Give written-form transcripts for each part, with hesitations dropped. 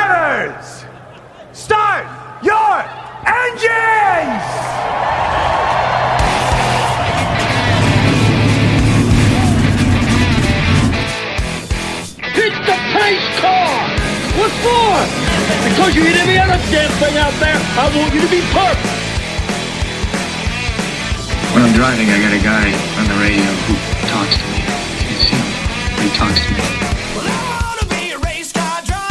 Drivers, start your engines! Hit the pace car! What for? Because you hit every other damn thing out there, I want you to be perfect! When I'm driving, I got a guy on the radio who talks to me. You see him? He talks to me. Well, I wanna be a race car driver.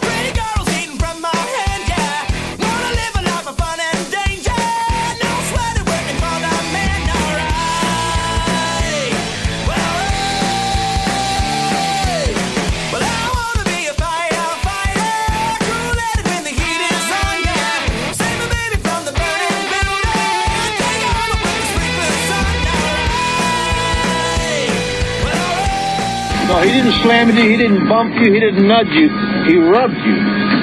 Pretty girls eating from my hand, yeah. Wanna live a life of fun and danger. No sweater working for the man, alright. Well, hey. Well, I wanna be a firefighter. Crew-led when the heat is on, yeah. Save my baby from the burning building. Take her home with the sleepless sun, alright. Well, No, he didn't slam you, he didn't bump you, he didn't nudge you, he rubbed you.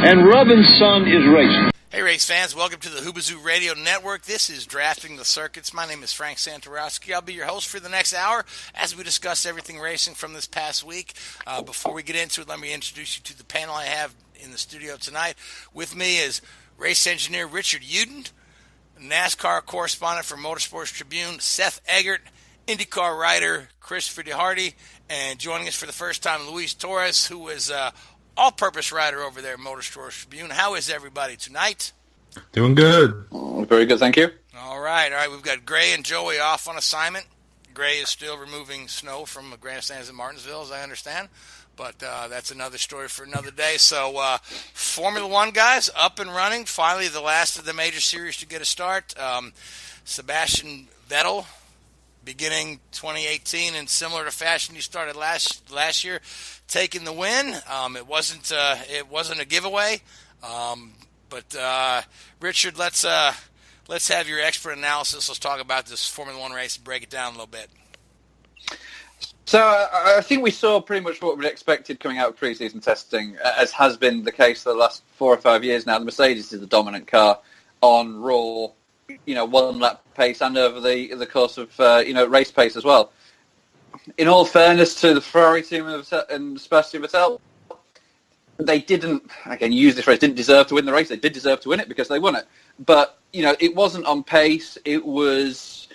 And rubbing, son, is racing. Hey, race fans, welcome to the Whoobazoo Radio Network. This is Drafting the Circuits. My name is Frank Santoroski. I'll be your host for the next hour as we discuss everything racing from this past week. Before we get into it, let me introduce you to the panel I have in the studio tonight. With me is race engineer Richard Youden, NASCAR correspondent for Motorsports Tribune, Seth Eggert, IndyCar writer Christopher DeHarde, and joining us for the first time, Luis Torres, who is all-purpose writer over there at Motorsports Tribune. How is everybody tonight? Doing good. Very good, thank you. All right. We've got Gray and Joey off on assignment. Gray is still removing snow from the grandstands in Martinsville, as I understand. But that's another story for another day. So Formula One guys up and running. Finally, the last of the major series to get a start. Sebastian Vettel beginning 2018 in similar to fashion you started last year, taking the win. It wasn't a giveaway. But Richard, let's have your expert analysis. Let's talk about this Formula One race and break it down a little bit. So I think we saw pretty much what we'd expected coming out of pre-season testing, as has been the case for the last 4 or 5 years now. The Mercedes is the dominant car on raw, one lap pace and over the course of race pace as well. In all fairness to the Ferrari team and Sebastian Vettel, they didn't, again, use this race, didn't deserve to win the race. They did deserve to win it because they won it. But, it wasn't on pace. It was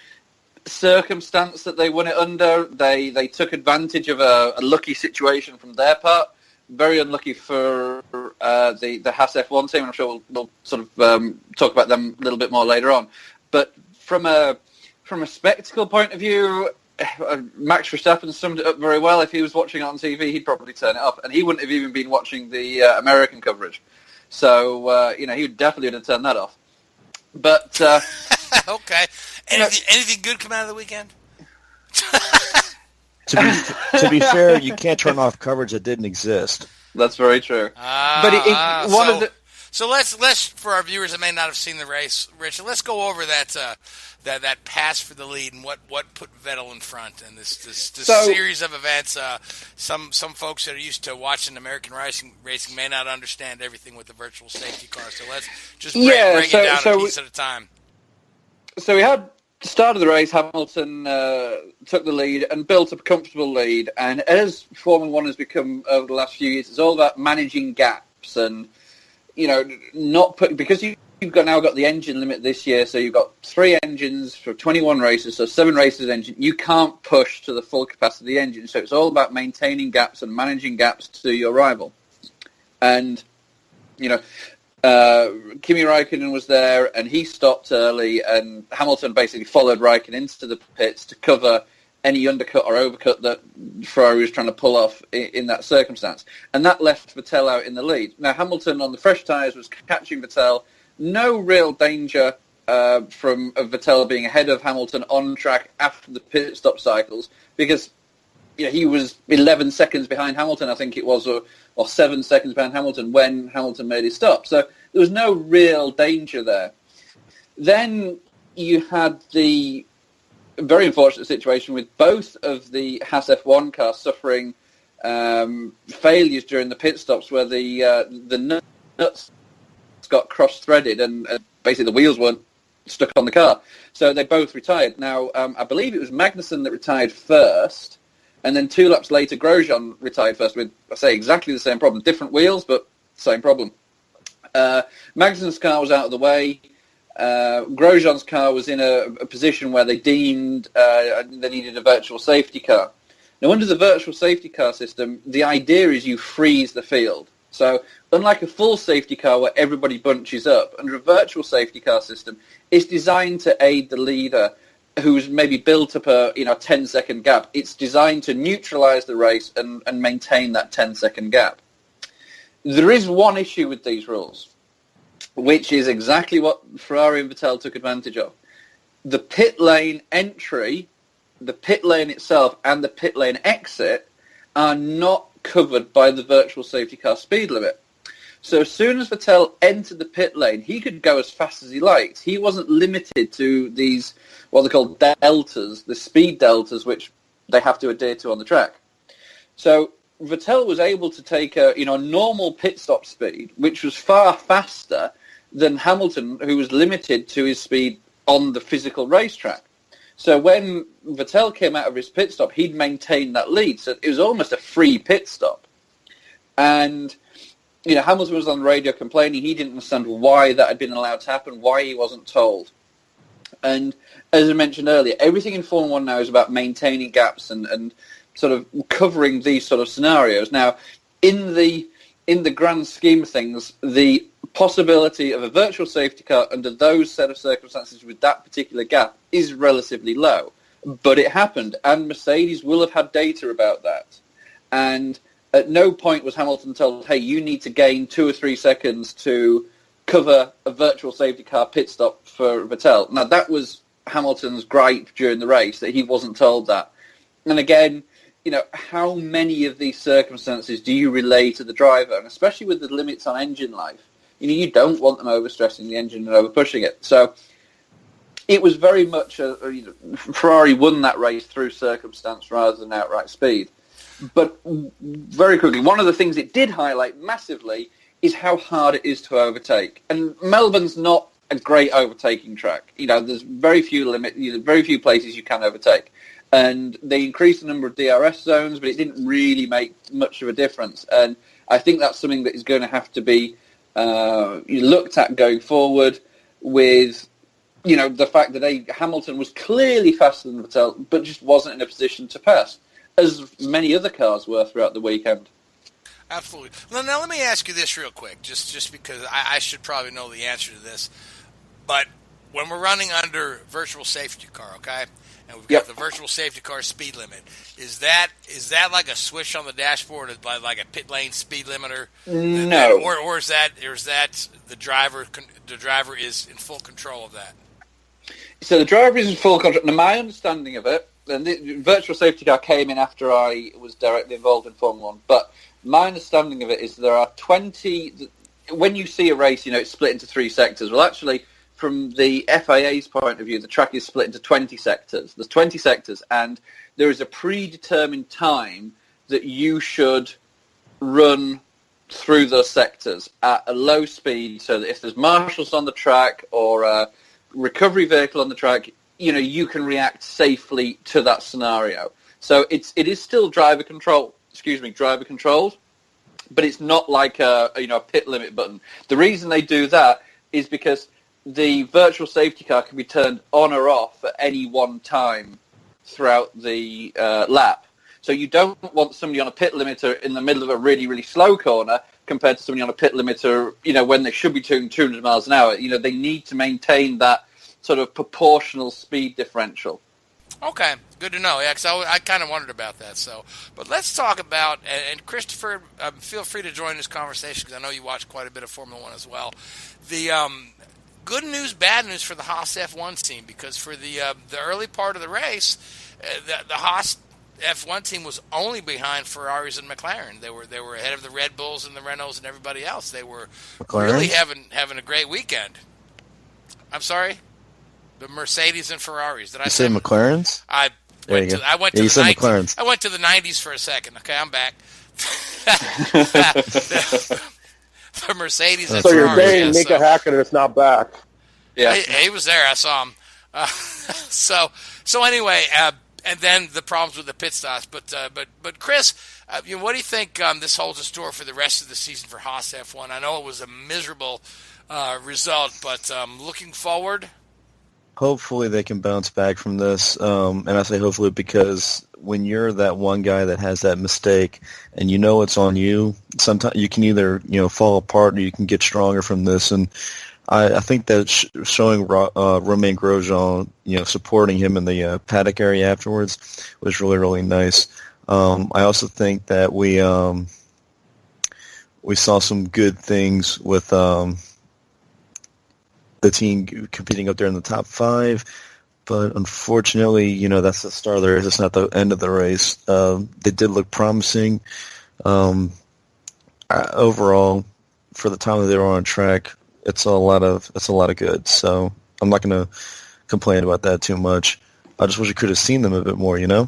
circumstance that they won it under. They took advantage of a lucky situation from their part. Very unlucky for the Haas F1 team, and I'm sure we'll sort of talk about them a little bit more later on. But from a spectacle point of view, Max Verstappen summed it up very well. If he was watching it on TV, he'd probably turn it off, and he wouldn't have even been watching the American coverage. So, he definitely would have turned that off. But okay. Anything good come out of the weekend? To be fair, you can't turn off coverage that didn't exist. That's very true. So let's for our viewers that may not have seen the race, Richard, let's go over that pass for the lead and what put Vettel in front and this series of events. Some folks that are used to watching American racing may not understand everything with the virtual safety car. So let's just break it down a piece at a time. So we had the start of the race. Hamilton took the lead and built up a comfortable lead. And as Formula One has become over the last few years, it's all about managing gaps and not put, because you've now got the engine limit this year, so you've got 3 engines for 21 races, so 7 races engine. You can't push to the full capacity of the engine, so it's all about maintaining gaps and managing gaps to your rival. And, Kimi Räikkönen was there, and he stopped early, and Hamilton basically followed Räikkönen into the pits to cover any undercut or overcut that Ferrari was trying to pull off in that circumstance. And that left Vettel out in the lead. Now, Hamilton on the fresh tyres was catching Vettel. No real danger from Vettel being ahead of Hamilton on track after the pit stop cycles, because he was 11 seconds behind Hamilton, I think it was, or 7 seconds behind Hamilton when Hamilton made his stop. So there was no real danger there. Then you had the very unfortunate situation with both of the Haas F1 cars suffering failures during the pit stops, where the nuts got cross-threaded and basically the wheels weren't stuck on the car. So they both retired. Now, I believe it was Magnussen that retired first, and then 2 laps later Grosjean retired first with, I say, exactly the same problem. Different wheels, but same problem. Magnussen's car was out of the way. Grosjean's car was in a position where they deemed they needed a virtual safety car. Now, under the virtual safety car system, the idea is you freeze the field. So, unlike a full safety car where everybody bunches up, under a virtual safety car system, it's designed to aid the leader who's maybe built up a 10-second gap. It's designed to neutralise the race and maintain that 10-second gap. There is one issue with these rules, which is exactly what Ferrari and Vettel took advantage of. The pit lane entry, the pit lane itself, and the pit lane exit are not covered by the virtual safety car speed limit. So as soon as Vettel entered the pit lane, he could go as fast as he liked. He wasn't limited to these, what they call deltas, the speed deltas, which they have to adhere to on the track. So Vettel was able to take a normal pit stop speed, which was far faster than Hamilton, who was limited to his speed on the physical racetrack. So when Vettel came out of his pit stop, he'd maintained that lead. So it was almost a free pit stop. And, Hamilton was on the radio complaining. He didn't understand why that had been allowed to happen, why he wasn't told. And as I mentioned earlier, everything in Formula 1 now is about maintaining gaps and sort of covering these sort of scenarios. Now, in the grand scheme of things, the possibility of a virtual safety car under those set of circumstances with that particular gap is relatively low. But it happened, and Mercedes will have had data about that. And at no point was Hamilton told, hey, you need to gain 2 or 3 seconds to cover a virtual safety car pit stop for Vettel. Now, that was Hamilton's gripe during the race, that he wasn't told that. And again, how many of these circumstances do you relay to the driver? And especially with the limits on engine life, you don't want them overstressing the engine and overpushing it. So it was very much Ferrari won that race through circumstance rather than outright speed. But very quickly, one of the things it did highlight massively is how hard it is to overtake. And Melbourne's not a great overtaking track. There's very few very few places you can overtake. And they increased the number of DRS zones, but it didn't really make much of a difference. And I think that's something that is going to have to be looked at going forward with, the fact that Hamilton was clearly faster than Vettel, but just wasn't in a position to pass, as many other cars were throughout the weekend. Absolutely. Well, now let me ask you this real quick, just because I should probably know the answer to this. But when we're running under virtual safety car, okay, and we've got the virtual safety car speed limit, is that like a switch on the dashboard, like a pit lane speed limiter? No. Or is that the driver is in full control of that? So the driver is in full control. Now, my understanding of it, and the virtual safety car came in after I was directly involved in Formula 1, but my understanding of it is there are 20... When you see a race, it's split into 3 sectors. Well, actually, from the FIA's point of view, the track is split into 20 sectors. There's 20 sectors, and there is a predetermined time that you should run through those sectors at a low speed, so that if there's marshals on the track or a recovery vehicle on the track, you can react safely to that scenario. So it is still driver controlled, but it's not like a pit limit button. The reason they do that is because the virtual safety car can be turned on or off at any one time throughout the lap. So you don't want somebody on a pit limiter in the middle of a really, really slow corner compared to somebody on a pit limiter, when they should be doing 200 miles an hour. They need to maintain that sort of proportional speed differential. Okay, good to know. Yeah, because I kind of wondered about that. So, but let's talk about, and Christopher, feel free to join this conversation because I know you watch quite a bit of Formula 1 as well. The good news, bad news for the Haas F1 team, because for the early part of the race, the Haas F1 team was only behind Ferraris and McLaren. They were ahead of the Red Bulls and the Renaults and everybody else. They were really having a great weekend. I'm sorry? The Mercedes and Ferraris. Did I say McLarens? I went to you said McLarens. I went to the 90s for a second. Okay, I'm back. The Mercedes and so Ferraris. So you're saying Mika Hakkinen is not back? Yeah, he was there. I saw him. So anyway, and then the problems with the pit stops. But Chris, what do you think this holds in store for the rest of the season for Haas F1? I know it was a miserable result, but looking forward. Hopefully they can bounce back from this, and I say hopefully because when you're that one guy that has that mistake and you know it's on you, sometimes you can either fall apart or you can get stronger from this. And I think that showing Romain Grosjean, supporting him in the paddock area afterwards was really, really nice. I also think that we saw some good things with the team competing up there in the top 5, but unfortunately, that's the start of the race. It's not the end of the race. They did look promising. Overall, for the time that they were on track, it's a lot of good. So I'm not going to complain about that too much. I just wish I could have seen them a bit more. Yeah.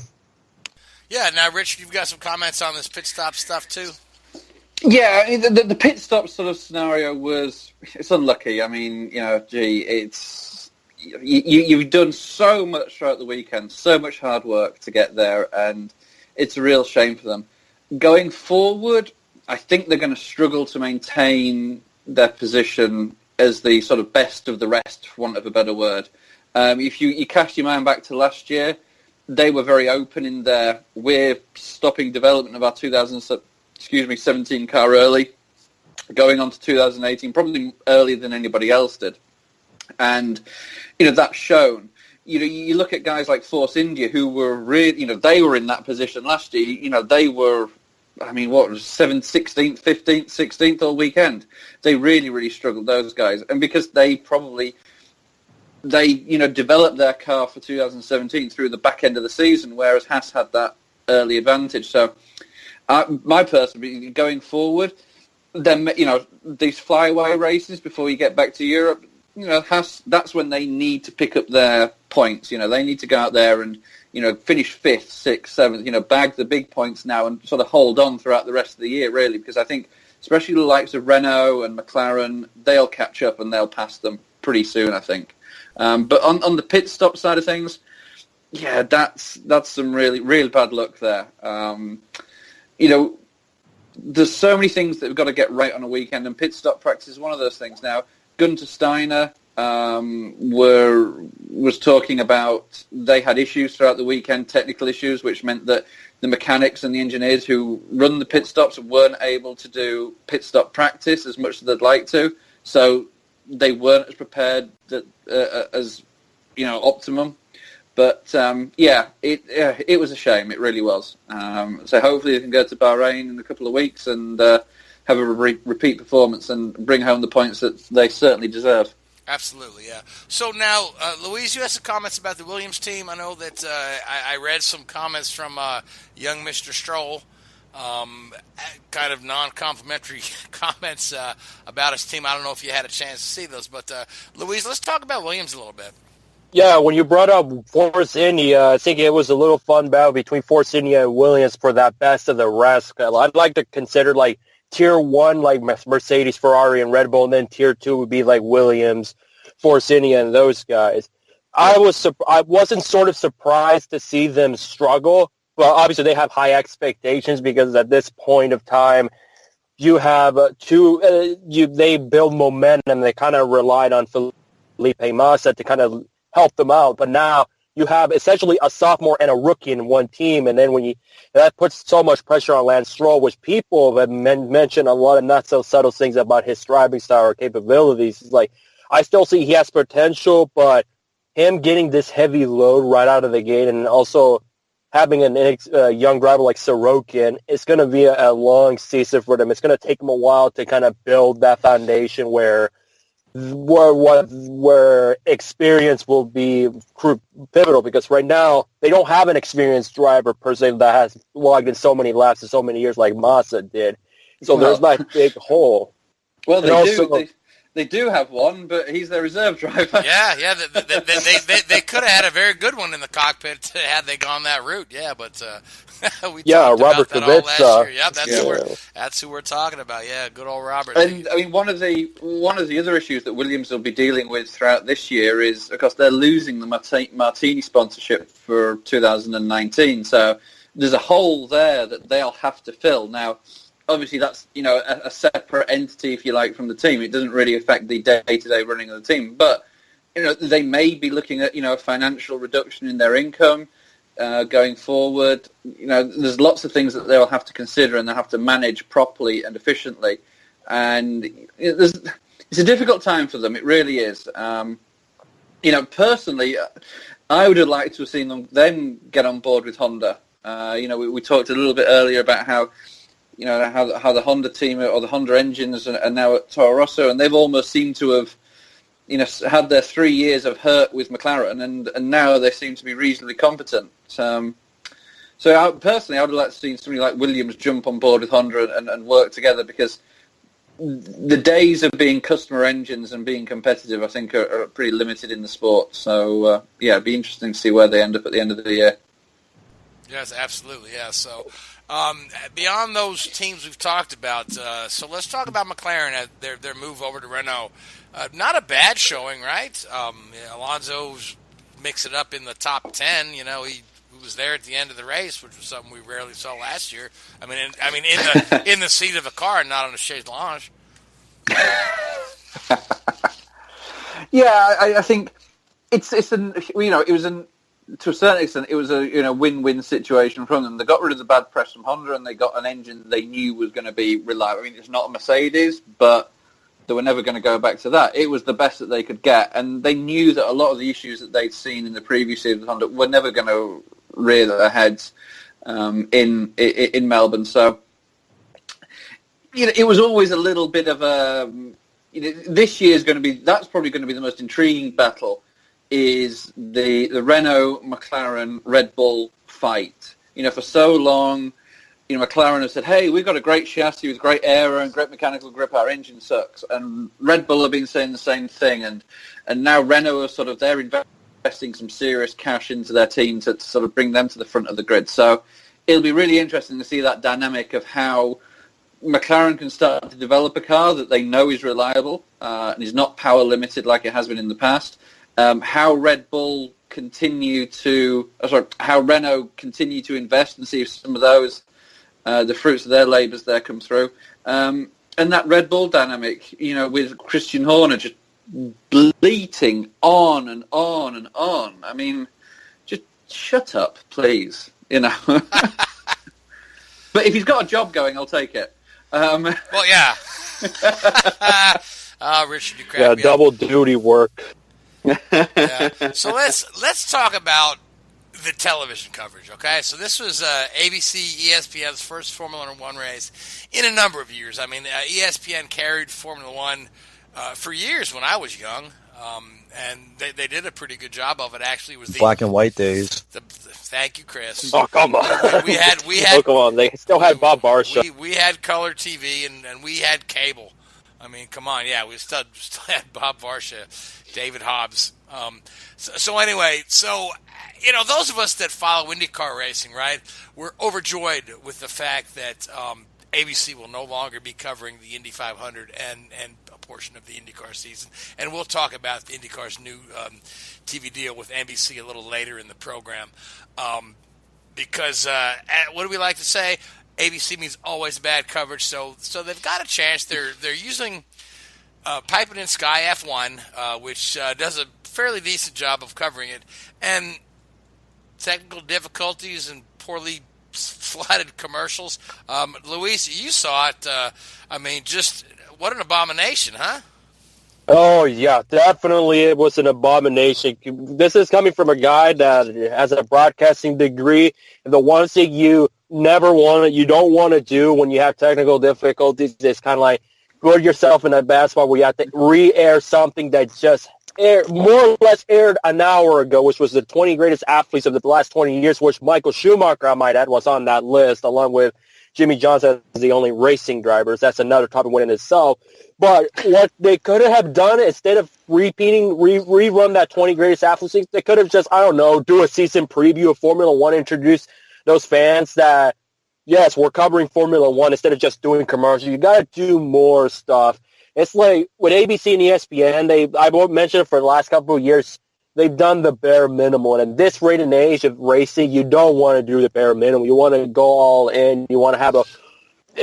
Now, Rich, you've got some comments on this pit stop stuff too. Yeah, I mean, the pit stop sort of scenario it's unlucky. I mean, you've done so much throughout the weekend, so much hard work to get there, and it's a real shame for them. Going forward, I think they're going to struggle to maintain their position as the sort of best of the rest, for want of a better word. If you cast your mind back to last year, they were very open in their, we're stopping development of our 2017 car early, going on to 2018, probably earlier than anybody else did. And, that's shown. You look at guys like Force India who were really, they were in that position last year. They were, 7th, 16th, 15th, 16th all weekend. They really, really struggled, those guys. And because they developed their car for 2017 through the back end of the season, whereas Haas had that early advantage. So, my personal going forward, then these flyaway races before you get back to Europe, that's when they need to pick up their points. They need to go out there and finish 5th, 6th, 7th. Bag the big points now and sort of hold on throughout the rest of the year, really, because I think especially the likes of Renault and McLaren, they'll catch up and they'll pass them pretty soon, I think. But on the pit stop side of things, yeah, that's some really, really bad luck there. There's so many things that we've got to get right on a weekend, and pit stop practice is one of those things. Now, Gunter Steiner was talking about they had issues throughout the weekend, technical issues, which meant that the mechanics and the engineers who run the pit stops weren't able to do pit stop practice as much as they'd like to. So they weren't as prepared as optimum. But it was a shame. It really was. So hopefully they can go to Bahrain in a couple of weeks and have a repeat performance and bring home the points that they certainly deserve. Absolutely, yeah. So now, Louise, you had some comments about the Williams team. I know that I read some comments from young Mr. Stroll, kind of non-complimentary comments about his team. I don't know if you had a chance to see those, but Louise, let's talk about Williams a little bit. Yeah, when you brought up Force India, I think it was a little fun battle between Force India and Williams for that best of the rest. I'd like to consider like Tier 1, like Mercedes, Ferrari, and Red Bull, and then Tier 2 would be like Williams, Force India, and those guys. I wasn't sort of surprised to see them struggle. Well, obviously they have high expectations because at this point of time, you have they build momentum. They kind of relied on Felipe Massa to kind of help them out, but now you have essentially a sophomore and a rookie in one team, and then that puts so much pressure on Lance Stroll, which people have mentioned a lot of not so subtle things about his driving style or capabilities. It's like, I still see he has potential, but him getting this heavy load right out of the gate and also having a young driver like Sorokin, it's going to be a long season for them. It's going to take them a while to kind of build that foundation where experience will be pivotal, because right now they don't have an experienced driver per se that has logged in so many laps in so many years like Massa did. So there's that big hole. Well, They do have one, but he's their reserve driver. Yeah. They could have had a very good one in the cockpit had they gone that route. Yeah, but we talked Robert about that all Kubica. last year. Yeah, that's who we're talking about. Yeah, good old Robert. And I mean, one of the other issues that Williams will be dealing with throughout this year is, of course, they're losing the Martini sponsorship for 2019. So there's a hole there that they'll have to fill. Now, obviously, that's a separate entity, if you like, from the team. It doesn't really affect the day-to-day running of the team, but they may be looking at a financial reduction in their income going forward. There's lots of things that they'll have to consider and they'll have to manage properly and efficiently. And it's a difficult time for them. It really is. Personally, I would have liked to have seen them get on board with Honda. We talked a little bit earlier about how the Honda team or the Honda engines are now at Toro Rosso, and they've almost seemed to have, had their 3 years of hurt with McLaren, and now they seem to be reasonably competent. So I would have liked to see somebody like Williams jump on board with Honda and work together, because the days of being customer engines and being competitive, I think, are pretty limited in the sport. So, it'd be interesting to see where they end up at the end of the year. Yes, absolutely. Yeah. So, beyond those teams we've talked about, so let's talk about McLaren at their move over to Renault. Not a bad showing, right? Alonso's mixed it up in the top 10. He was there at the end of the race, which was something we rarely saw last year. I mean, in the seat of the car, not on the chaise lounge. Yeah, I think it was to a certain extent, it was a win-win situation from them. They got rid of the bad press from Honda, and they got an engine they knew was going to be reliable. I mean, it's not a Mercedes, but they were never going to go back to that. It was the best that they could get, and they knew that a lot of the issues that they'd seen in the previous year with Honda were never going to rear their heads in Melbourne. So, it was always a little bit of a. This year is going to be. That's probably going to be the most intriguing battle. Is the Renault, McLaren, Red Bull fight. For so long, McLaren have said, hey, we've got a great chassis with great aero and great mechanical grip, our engine sucks. And Red Bull have been saying the same thing. And now Renault are they're investing some serious cash into their team to sort of bring them to the front of the grid. So it'll be really interesting to see that dynamic of how McLaren can start to develop a car that they know is reliable and is not power limited like it has been in the past. How Renault continue to invest and see if some of those, the fruits of their labours there come through. And that Red Bull dynamic, with Christian Horner just bleating on and on and on. I mean, just shut up, please, But if he's got a job going, I'll take it. Well, yeah. Richard, you crack me up. Double duty work. Yeah. So let's talk about the television coverage, okay? So this was ABC-ESPN's first Formula One race in a number of years. I mean, ESPN carried Formula One for years when I was young, and they did a pretty good job of it. Actually, it was the black and white days. Thank you, Chris. Oh, come on. We had. Oh, come on. They still had Bob Barsha. We had color TV and we had cable. I mean, come on, yeah, we still had Bob Barsha, David Hobbs. So anyway, those of us that follow IndyCar racing, right, we're overjoyed with the fact that ABC will no longer be covering the Indy 500 and a portion of the IndyCar season. And we'll talk about IndyCar's new TV deal with NBC a little later in the program. Because what do we like to say? ABC means always bad coverage, so they've got a chance. They're using Piping in Sky F1, which does a fairly decent job of covering it, and technical difficulties and poorly slotted commercials. Luis, you saw it. I mean, just what an abomination, huh? Oh, yeah, definitely it was an abomination. This is coming from a guy that has a broadcasting degree, and the one thing you don't want to do when you have technical difficulties is kind of like put yourself in a bad spot where you have to re-air something that just more or less aired an hour ago, which was the 20 greatest athletes of the last 20 years, which Michael Schumacher, I might add, was on that list, along with Jimmy Johnson as the only racing drivers. That's another topic within itself. But what they could have done, instead of rerun that 20 greatest athletes, they could have just, I don't know, do a season preview of Formula One, introduce those fans that, yes, we're covering Formula One instead of just doing commercials. You got to do more stuff. It's like with ABC and ESPN, I've mentioned it for the last couple of years, they've done the bare minimum. And in this rate and age of racing, you don't want to do the bare minimum. You want to go all in. You want to have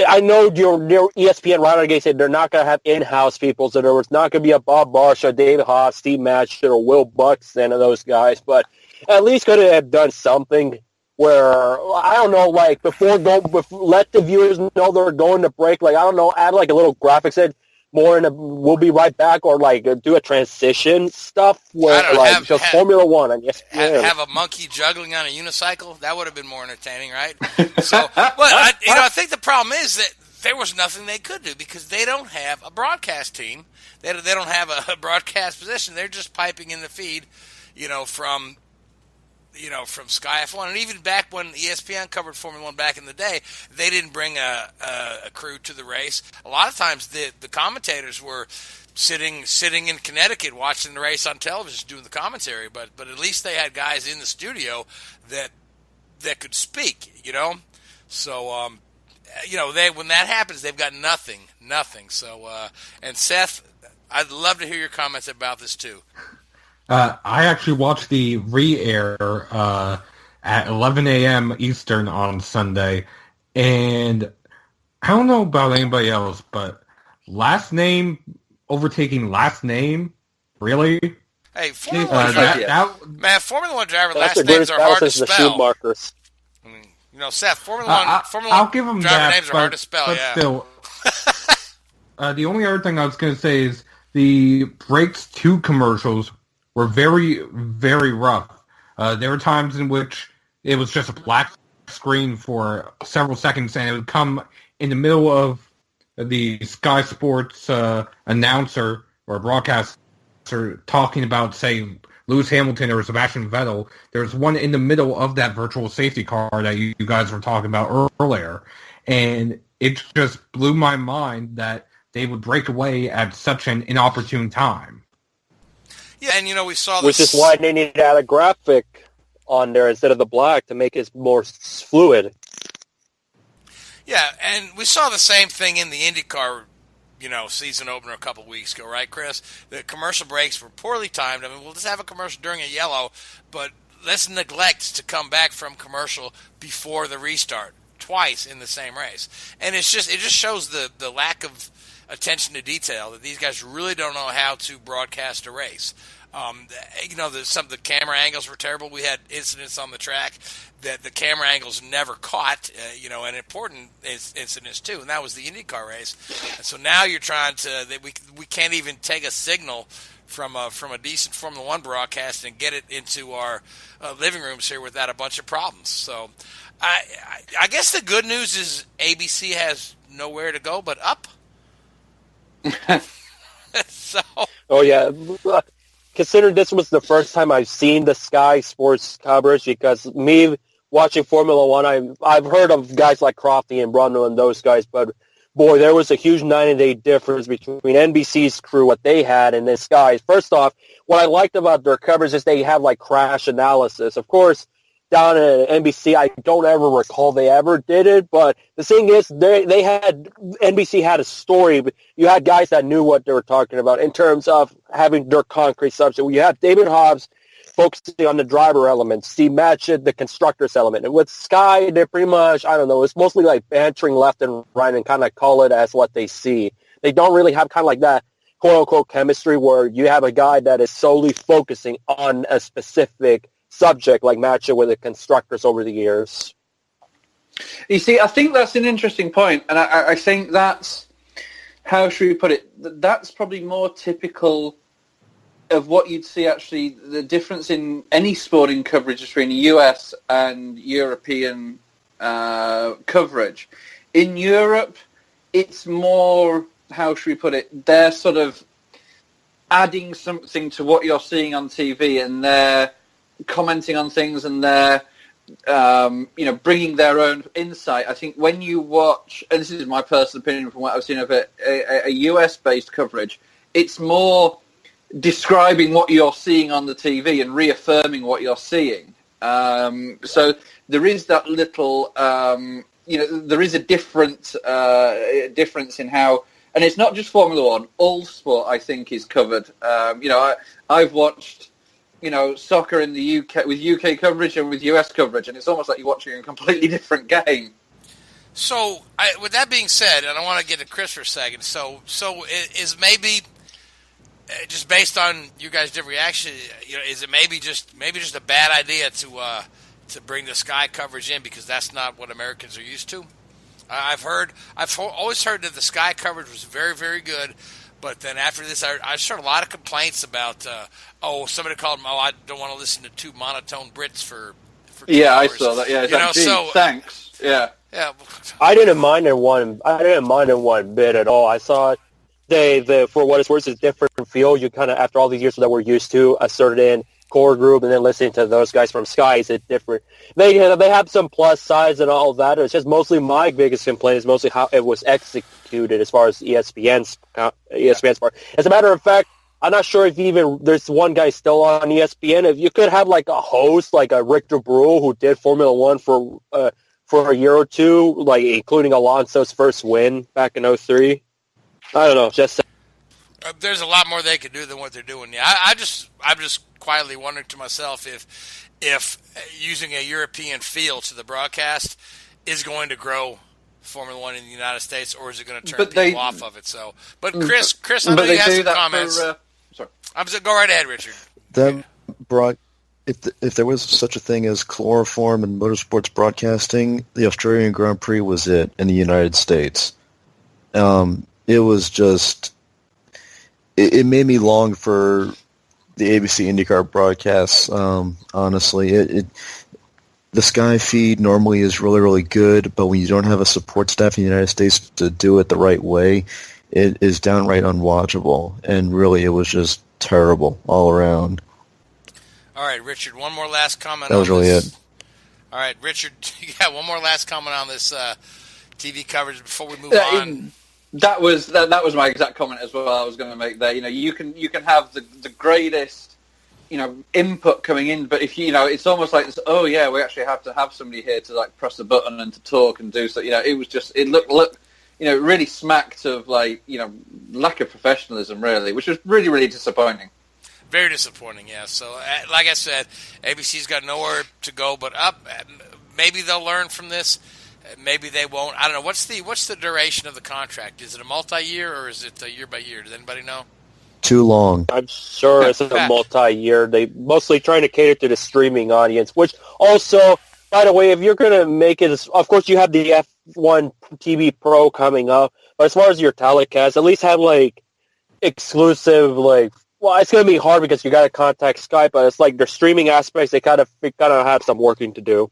I know your ESPN Renegade said they're not going to have in-house people, so there was not going to be a Bob Marsh or David Haas, Steve Matchett, or Will Buxton and those guys, but at least could have done something where, I don't know, like, let the viewers know they're going to break, like, I don't know, add like a little graphic said more in we'll be right back, or like do a transition stuff where like just Formula One and have a monkey juggling on a unicycle. That would have been more entertaining, right? So, I think the problem is that there was nothing they could do because they don't have a broadcast team. They don't have a broadcast position. They're just piping in the feed, from Sky F1. And even back when ESPN covered Formula One back in the day, they didn't bring a crew to the race. A lot of times the commentators were sitting in Connecticut watching the race on television doing the commentary, but at least they had guys in the studio that could speak, So, when that happens, they've got nothing. So, and Seth, I'd love to hear your comments about this too. I actually watched the re-air at 11 a.m. Eastern on Sunday, and I don't know about anybody else, but last name overtaking last name, really? Hey, Formula One driver last names are hard to spell. Seth, Formula I'll give them driver that, names are hard to spell, but still. The only other thing I was going to say is the Breaks 2 commercials were very, very rough. There were times in which it was just a black screen for several seconds, and it would come in the middle of the Sky Sports announcer or broadcaster talking about, say, Lewis Hamilton or Sebastian Vettel. There's one in the middle of that virtual safety car that you guys were talking about earlier, and it just blew my mind that they would break away at such an inopportune time. Yeah, and we saw this. Which is why they needed to add a graphic on there instead of the black to make it more fluid. Yeah, and we saw the same thing in the IndyCar, season opener a couple weeks ago, right, Chris? The commercial breaks were poorly timed. I mean, we'll just have a commercial during a yellow, but let's neglect to come back from commercial before the restart twice in the same race. And it just shows the lack of attention to detail that these guys really don't know how to broadcast a race. The camera angles were terrible. We had incidents on the track that the camera angles never caught, and important incidents too, and that was the IndyCar race. And so now you're trying to we can't even take a signal from a decent Formula One broadcast and get it into our living rooms here without a bunch of problems. So I guess the good news is ABC has nowhere to go but up. Oh yeah. Consider this was the first time I've seen the Sky Sports coverage, because me watching Formula One, I've heard of guys like Crofty and Brundle and those guys, but boy, there was a huge 9-day difference between NBC's crew, what they had, and the Sky. First off, what I liked about their coverage is they have like crash analysis. Of course, down at NBC, I don't ever recall they ever did it, but the thing is, NBC had a story. You had guys that knew what they were talking about in terms of having their concrete subject. You have David Hobbs focusing on the driver element, Steve Matchett, the constructors element. And with Sky, they're pretty much, I don't know, it's mostly like bantering left and right and kind of call it as what they see. They don't really have kind of like that quote-unquote chemistry where you have a guy that is solely focusing on a specific subject like Matchett with the constructors over the years. You see, I think that's an interesting point, and I think that's, how should we put it, that's probably more typical of what you'd see actually, the difference in any sporting coverage between US and European coverage. In Europe, it's more, how should we put it, they're sort of adding something to what you're seeing on TV, and they're commenting on things, and they're bringing their own insight. I think when you watch, and this is my personal opinion from what I've seen of it, a US-based coverage, it's more describing what you're seeing on the TV and reaffirming what you're seeing. So there is that little, there is a difference in how, and it's not just Formula One. All sport, I think, is covered. I've watched, soccer in the UK with UK coverage and with US coverage, and it's almost like you're watching a completely different game. So, with that being said, and I want to get to Chris for a second. So is maybe just based on you guys' different reaction, is it maybe just a bad idea to bring the Sky coverage in because that's not what Americans are used to? I've always heard that the Sky coverage was very, very good, but then after this, I heard a lot of complaints about, somebody called them, I don't want to listen to two monotone Brits for 2 hours. I saw that. Yeah, thanks. Yeah. I didn't mind it one bit at all. I saw they for what it's worth, it's a different feel. You kind of, after all these years that we're used to, a certain core group, and then listening to those guys from Sky is different. They have some plus sides and all of that. It's just mostly my biggest complaint is mostly how it was executed as far as ESPN's part. As a matter of fact, I'm not sure if even there's one guy still on ESPN. If you could have like a host like a Richter Brule who did Formula One for a year or two, like including Alonso's first win back in 2003. I don't know, just. There's a lot more they could do than what they're doing. Yeah, I'm just quietly wondering to myself if using a European feel to the broadcast is going to grow Formula One in the United States, or is it going to turn people off of it? So, but Chris, I know you have some comments. Go right ahead, Richard. If there was such a thing as chloroform in motorsports broadcasting, the Australian Grand Prix was it in the United States. It was just. It made me long for the ABC IndyCar broadcasts. Honestly, the Sky feed normally is really, really good, but when you don't have a support staff in the United States to do it the right way, it is downright unwatchable. And really, it was just terrible all around. All right, Richard. One more last comment. That was really it. All right, Richard. One more last comment on this TV coverage before we move on. That was my exact comment as well. I was going to make there. You can have the greatest input coming in, but if it's almost like this. Oh yeah, we actually have to have somebody here to like press the button and to talk and do so. It was just it looked really smacked of like lack of professionalism really, which was really, really disappointing. Very disappointing, yeah. So like I said, ABC's got nowhere to go but up. Maybe they'll learn from this. Maybe they won't. I don't know. What's the duration of the contract? Is it a multi-year or is it a year by year? Does anybody know? Too long. I'm sure it's a multi-year. They mostly trying to cater to the streaming audience, which also, by the way, if you're going to make it, of course you have the F1 TV Pro coming up, but as far as your telecast, at least have like exclusive, like, well, it's going to be hard because you got to contact Skype, but it's like their streaming aspects, they kind of have some working to do.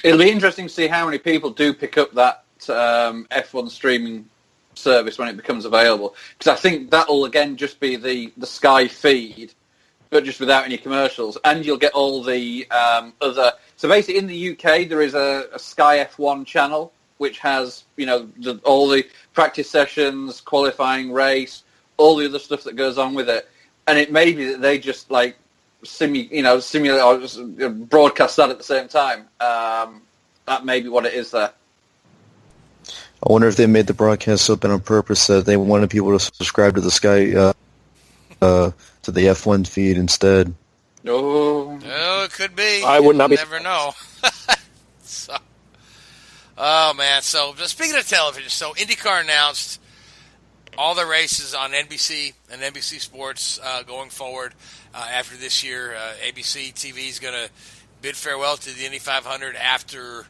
It'll be interesting to see how many people do pick up that F1 streaming service when it becomes available. Because I think that'll, again, just be the Sky feed, but just without any commercials. And you'll get all the other... So basically, in the UK, there is a Sky F1 channel, which has, all the practice sessions, qualifying race, all the other stuff that goes on with it. And it may be that they just, like, simulate or broadcast that at the same time. That may be what it is there. I wonder if they made the broadcast open on purpose that they wanted people to subscribe to the Sky to the F1 feed instead. Oh, it could be. I would not be. Never know. Oh man! So speaking of television, so IndyCar announced all the races on NBC and NBC Sports going forward after this year. ABC TV is going to bid farewell to the Indy 500 after,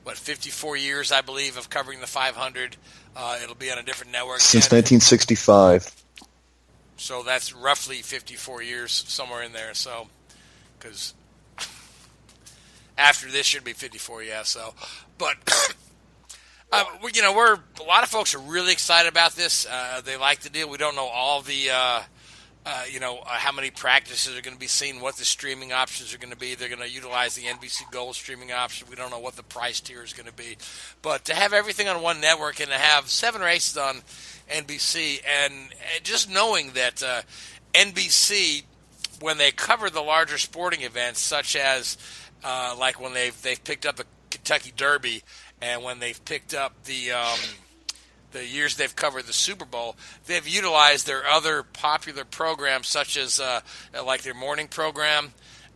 54 years, I believe, of covering the 500. It'll be on a different network. Since 1965. So that's roughly 54 years, somewhere in there. So, because after this should be 54, yeah. So, but a lot of folks are really excited about this. They like the deal. We don't know all the how many practices are going to be seen, what the streaming options are going to be. They're going to utilize the NBC Gold streaming option. We don't know what the price tier is going to be. But to have everything on one network and to have 7 races on NBC, and just knowing that NBC, when they cover the larger sporting events, such as like when they've picked up the Kentucky Derby, and when they've picked up the years they've covered the Super Bowl, they've utilized their other popular programs, such as like their morning program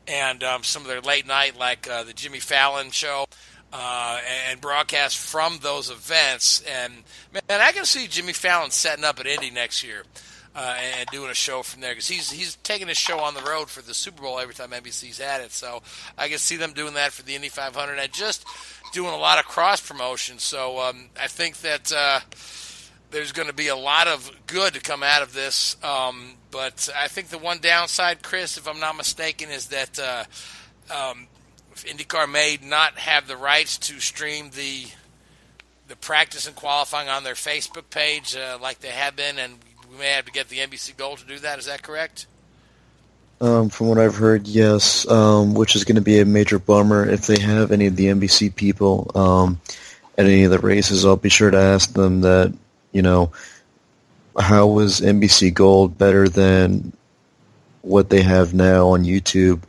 and some of their late night, like the Jimmy Fallon show, and broadcast from those events. And man, I can see Jimmy Fallon setting up at Indy next year and doing a show from there, because he's taking his show on the road for the Super Bowl every time NBC's at it. So I can see them doing that for the Indy 500 and just doing a lot of cross promotion. So I think that there's going to be a lot of good to come out of this. But I think the one downside, Chris, if I'm not mistaken, is that IndyCar may not have the rights to stream the practice and qualifying on their Facebook page like they have been, and we may have to get the NBC Gold to do that. Is that correct? From what I've heard, yes, which is going to be a major bummer. If they have any of the NBC people at any of the races, I'll be sure to ask them that, how was NBC Gold better than what they have now on YouTube,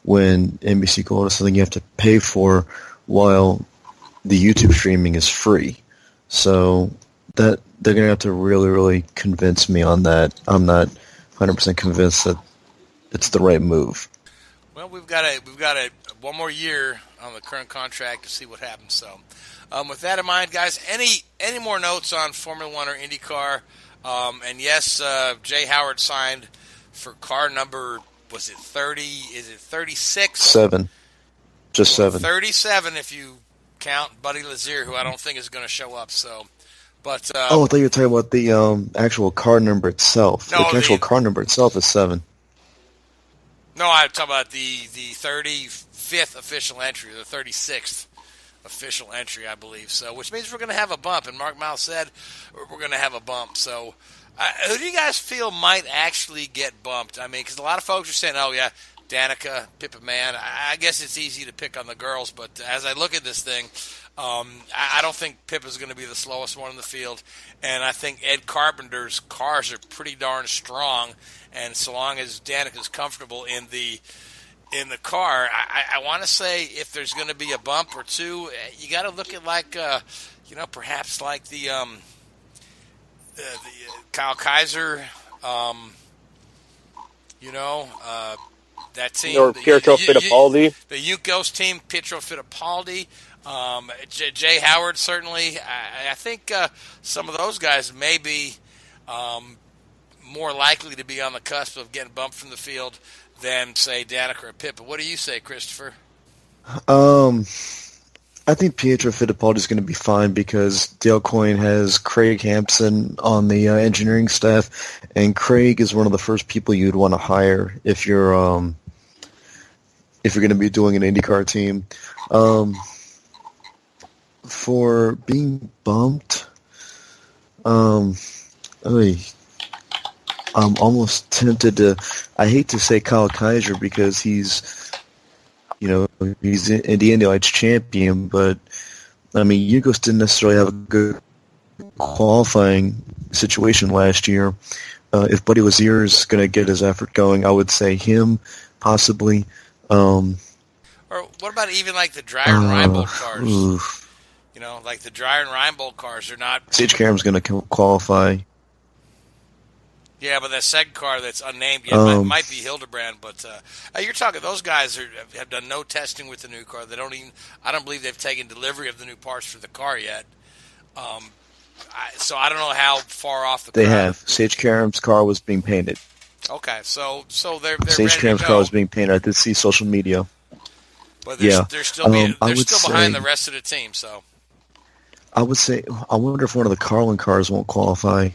when NBC Gold is something you have to pay for while the YouTube streaming is free. So that they're going to have to really, really convince me on that. I'm not 100% convinced that it's the right move. Well, we've got one more year on the current contract to see what happens. So, with that in mind, guys, any more notes on Formula One or IndyCar? And yes, Jay Howard signed for car number, was it 30? Is it 36? 7. Just 7. 37 if you count Buddy Lazier, who I don't think is going to show up. So, but I thought you were talking about the actual car number itself. No, the actual car number itself is 7. No, I'm talking about the 35th official entry, the 36th official entry, I believe. So, which means we're going to have a bump. And Mark Miles said we're going to have a bump. So, who do you guys feel might actually get bumped? I mean, because a lot of folks are saying, oh, yeah, Danica, Pippa Mann. I guess it's easy to pick on the girls, but as I look at this thing, I don't think Pippa's going to be the slowest one in the field. And I think Ed Carpenter's cars are pretty darn strong. And so long as Danica's comfortable in the car, I want to say if there's going to be a bump or two, you got to look at like perhaps like the Kyle Kaiser, that team, or Pietro Fittipaldi, the Yukos team, Pietro Fittipaldi, Jay Howard certainly. I think some of those guys may be more likely to be on the cusp of getting bumped from the field than, say, Danica or Pippa. What do you say, Christopher? I think Pietro Fittipaldi is going to be fine because Dale Coyne has Craig Hampson on the engineering staff, and Craig is one of the first people you'd want to hire if you're going to be doing an IndyCar team. For being bumped, I'm almost tempted to. I hate to say Kyle Kaiser because he's the Indy Lights champion, but I mean, Yukos didn't necessarily have a good qualifying situation last year. If Buddy Lazier is going to get his effort going, I would say him possibly. Or what about even like the Dreyer and Reinbold cars? Oof. Like the Dreyer and Reinbold cars are not. Sage Karam's going to qualify. Yeah, but that second car that's unnamed yet might be Hildebrand. But you're talking; those guys have done no testing with the new car. They don't even. I don't believe they've taken delivery of the new parts for the car yet. So I don't know how far off the. They have. Sage Karam's car was being painted. Okay, so they're Sage Karam's car was being painted. I did see social media. But they're still behind the rest of the team. So I would say, I wonder if one of the Carlin cars won't qualify.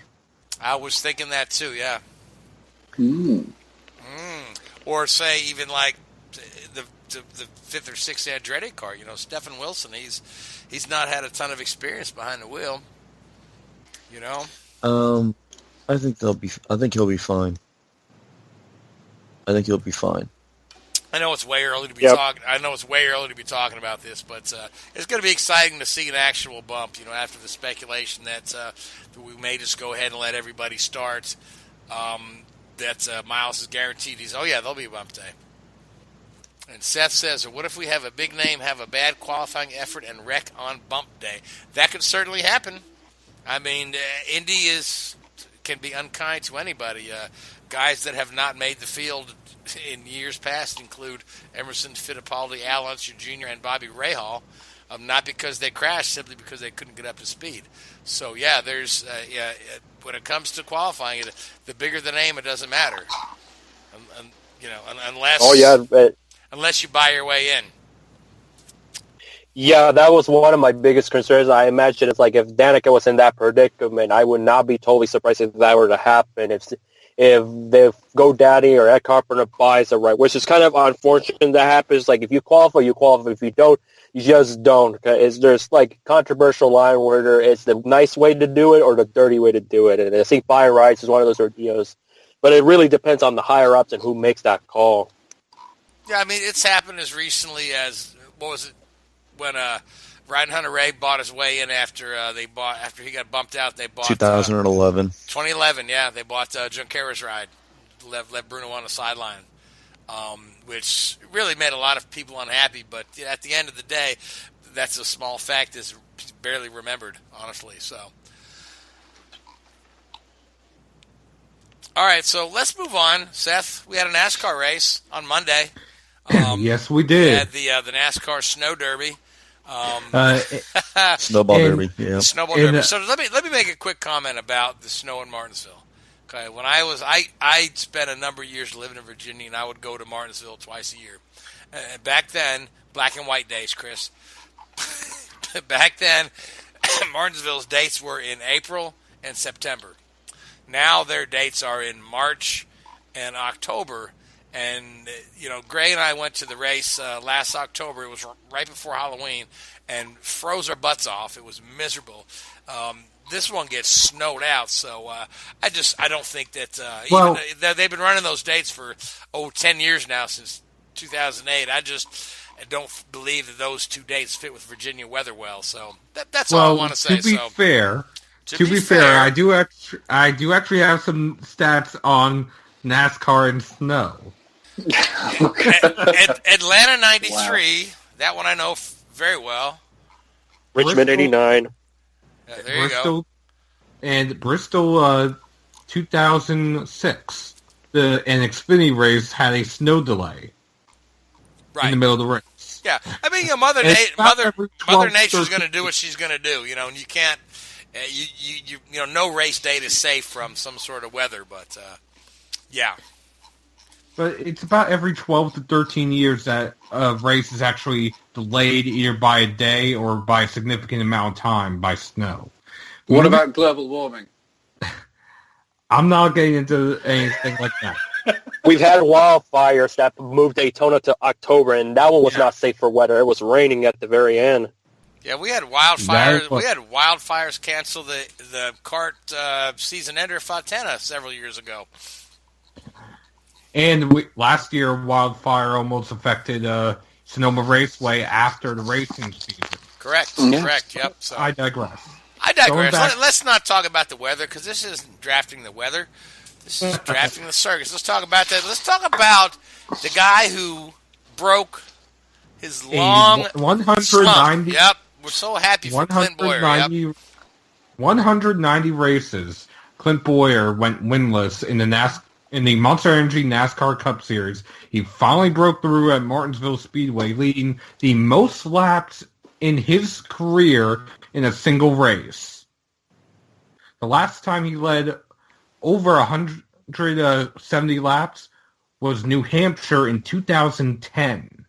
I was thinking that too, yeah. Or say even like the fifth or sixth Andretti car. Stephen Wilson. He's not had a ton of experience behind the wheel. I think he'll be fine. I think he'll be fine. I know it's way early to be talking about this, but it's going to be exciting to see an actual bump. After the speculation that we may just go ahead and let everybody start. That Miles is guaranteed. There'll be a bump day. And Seth says, what if we have a big name have a bad qualifying effort and wreck on bump day? That could certainly happen. I mean, Indy can be unkind to anybody. Guys that have not made the field in years past include Emerson Fittipaldi, Al Unser Jr., and Bobby Rahal. Not because they crashed, simply because they couldn't get up to speed. So, there's when it comes to qualifying, the bigger the name, it doesn't matter. Unless you buy your way in. Yeah, that was one of my biggest concerns. I imagine it's like if Danica was in that predicament, I would not be totally surprised if that were to happen. If the GoDaddy or Ed Carpenter buys the right, which is kind of unfortunate that happens. Like if you qualify, you qualify. If you don't, you just don't. There's like controversial line where it's the nice way to do it or the dirty way to do it. And I think buy rights is one of those ordeals. But it really depends on the higher ups and who makes that call. Yeah, I mean it's happened as recently as when Ryan Hunter-Reay bought his way in after he got bumped out. They bought 2011. 2011, yeah, they bought Junqueira's ride, left Bruno on the sideline, which really made a lot of people unhappy. But at the end of the day, that's a small fact that's barely remembered, honestly. So, all right, so let's move on. Seth, we had a NASCAR race on Monday. Yes, we did. We had the NASCAR Snow Derby. Snowball Derby, yeah. Snowball Derby. So let me make a quick comment about the snow in Martinsville. Okay, when I spent a number of years living in Virginia, and I would go to Martinsville twice a year. Back then, black and white days, Chris. Back then, Martinsville's dates were in April and September. Now their dates are in March and October. And, Gray and I went to the race last October. It was right before Halloween and froze our butts off. It was miserable. This one gets snowed out. So I don't think that they've been running those dates for 10 years now, since 2008. I don't believe that those two dates fit with Virginia weather well. So that's all I want to say. To be fair, I do actually have some stats on NASCAR and snow. Atlanta 93, wow. That one I know very well. Richmond 89. There you go. And Bristol 2006. An Xfinity race had a snow delay in the middle of the race. Yeah, I mean, Mother Nature's going to do what she's going to do, and you can't. No race date is safe from some sort of weather, but yeah. But it's about every 12 to 13 years that a race is actually delayed either by a day or by a significant amount of time by snow. What about global warming? I'm not getting into anything like that. We've had wildfires that moved Daytona to October, and that one was not safe for weather. It was raining at the very end. Yeah, we had wildfires. We had wildfires cancel the kart season ender Fontana several years ago. And last year, wildfire almost affected Sonoma Raceway after the racing season. Correct. Yep. So I digress. Let's not talk about the weather, because this isn't drafting the weather. This is drafting the circus. Let's talk about that. Let's talk about the guy who broke his long 190. Slump. Yep. We're so happy for Clint Boyer. 190 races. Clint Boyer went winless in the Monster Energy NASCAR Cup Series. He finally broke through at Martinsville Speedway, leading the most laps in his career in a single race. The last time he led over 170 laps was New Hampshire in 2010.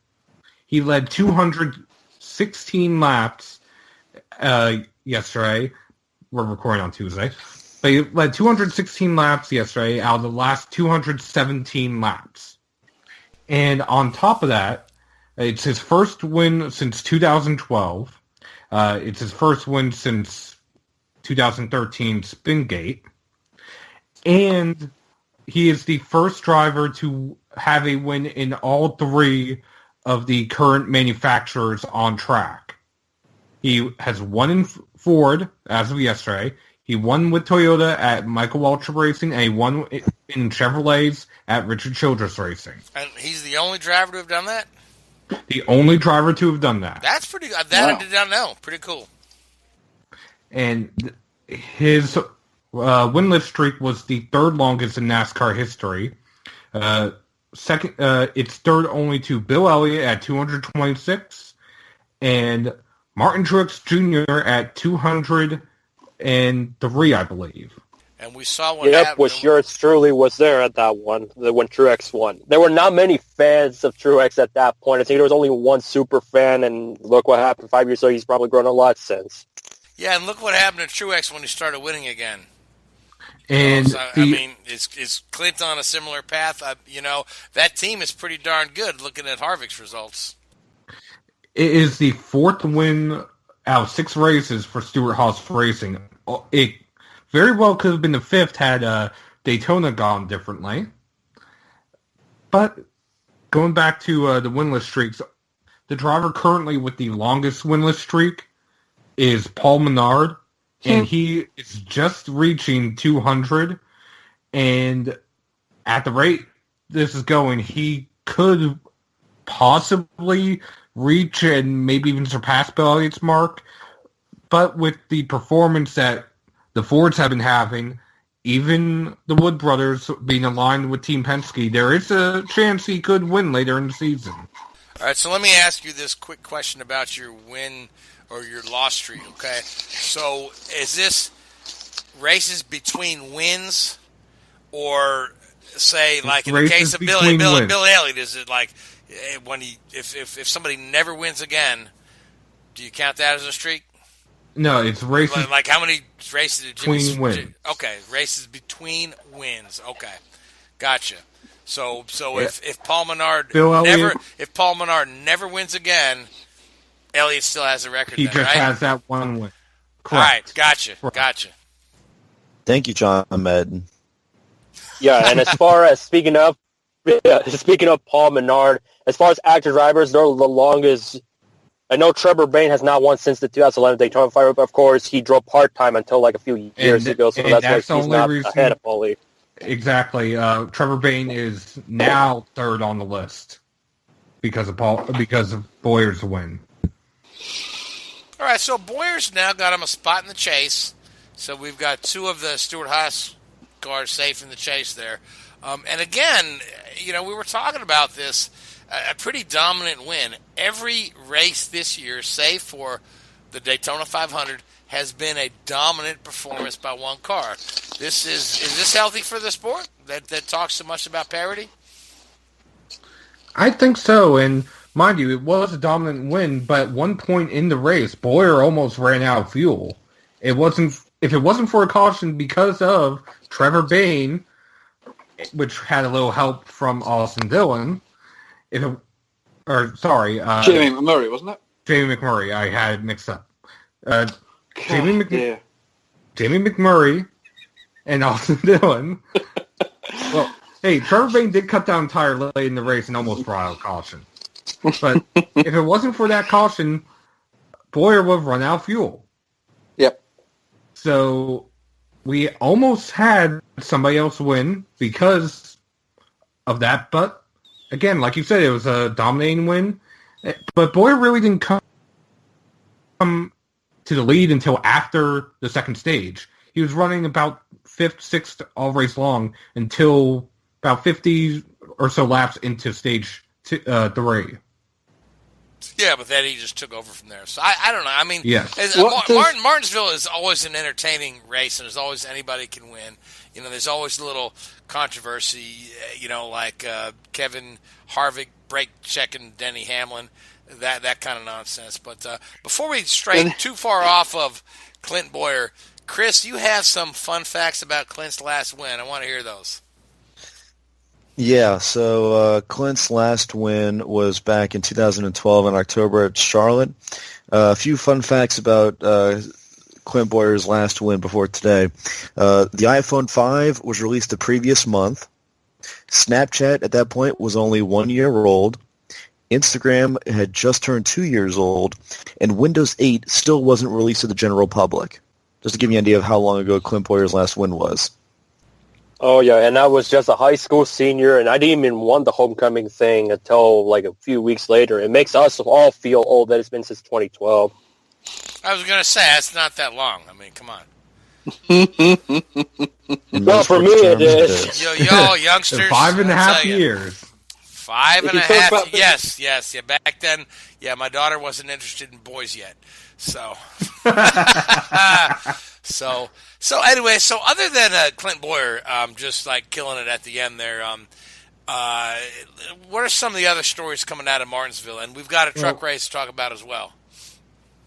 He led 216 laps yesterday. We're recording on Tuesday. They led 216 laps yesterday out of the last 217 laps. And on top of that, it's his first win since 2012. It's his first win since 2013 Spingate. And he is the first driver to have a win in all three of the current manufacturers on track. He has won in Ford as of yesterday. He won with Toyota at Michael Ultra Racing, and he won in Chevrolets at Richard Childress Racing. And he's the only driver to have done that? The only driver to have done that. That's pretty good. That I did not know. Pretty cool. And his winless streak was the third longest in NASCAR history. It's third only to Bill Elliott at 226, and Martin Truex Jr. at 203, I believe. And we saw what happened. Which yours truly was there at that one, when Truex won. There were not many fans of Truex at that point. I think there was only one super fan, and look what happened 5 years ago. He's probably grown a lot since. Yeah, and look what happened to Truex when he started winning again. And I mean, is Clint on a similar path? That team is pretty darn good looking at Harvick's results. It is the fourth win out of 6 races for Stewart-Haas Racing. It very well could have been the fifth had Daytona gone differently. But going back to the winless streaks, the driver currently with the longest winless streak is Paul Menard, and he is just reaching 200. And at the rate this is going, he could possibly reach and maybe even surpass Bill Elliott's mark. But with the performance that the Fords have been having, even the Wood brothers being aligned with Team Penske, there is a chance he could win later in the season. All right, so let me ask you this quick question about your win or your loss streak, okay? So is this races between wins, or say, like in the case of Bill Elliott, is it like when if somebody never wins again, do you count that as a streak? No, it's races. Like how many races did Jimmy between wins? Okay, races between wins. Okay, gotcha. So if Paul Menard never wins again, Elliott still has a record. He then, just right? has that one win. Correct. All right, gotcha. Thank you, John Madden. Yeah, and as far as speaking of Paul Menard, as far as active drivers, they're the longest. I know Trevor Bayne has not won since the 2011 Daytona 500, but of course he drove part-time until like a few years ago, so that's why he's not ahead of Paulie. Exactly. Trevor Bayne is now third on the list because of Bowyer's win. All right, so Bowyer's now got him a spot in the chase. So we've got 2 of the Stewart-Haas cars safe in the chase there. And again, we were talking about this, a pretty dominant win. Every race this year, save for the Daytona 500, has been a dominant performance by one car. Is this healthy for the sport that talks so much about parity? I think so, and mind you, it was a dominant win, but at one point in the race, Bowyer almost ran out of fuel. If it wasn't for a caution because of Trevor Bayne, which had a little help from Austin Dillon, Jamie McMurray, wasn't it? Jamie McMurray, I had it mixed up. Jamie McMurray and Austin Dillon. Well, hey, Trevor Bayne did cut down tire late in the race and almost brought out caution. But if it wasn't for that caution, Bowyer would have run out of fuel. Yep. So we almost had somebody else win because of that. But again, like you said, it was a dominating win. But Bowyer really didn't come to the lead until after the second stage. He was running about 5th, 6th all race long until about 50 or so laps into stage 3. Yeah, but then he just took over from there. So I don't know. I mean, yes. Martinsville is always an entertaining race, and there's always anybody can win. There's always a little controversy, like Kevin Harvick brake checking Denny Hamlin, that kind of nonsense. But before we stray too far off of Clint Bowyer, Chris, you have some fun facts about Clint's last win. I want to hear those. Yeah, so Clint's last win was back in 2012 in October at Charlotte. A few fun facts about Clint Bowyer's last win before today. The iPhone 5 was released the previous month, Snapchat at that point was only 1 year old. Instagram had just turned 2 years old, and Windows 8 still wasn't released to the general public. Just to give you an idea of how long ago Clint Boyer's last win was. Oh, yeah, and I was just a high school senior, and I didn't even want the homecoming thing until, like, a few weeks later. It makes us all feel old that it's been since 2012. I was going to say, that's not that long. I mean, come on. Well, for me, it is. Yo, youngsters. 5.5 years. 5.5. Yes. Yeah, back then, my daughter wasn't interested in boys yet. So. So anyway, other than Clint Boyer just like killing it at the end there, what are some of the other stories coming out of Martinsville? And we've got a truck race to talk about as well.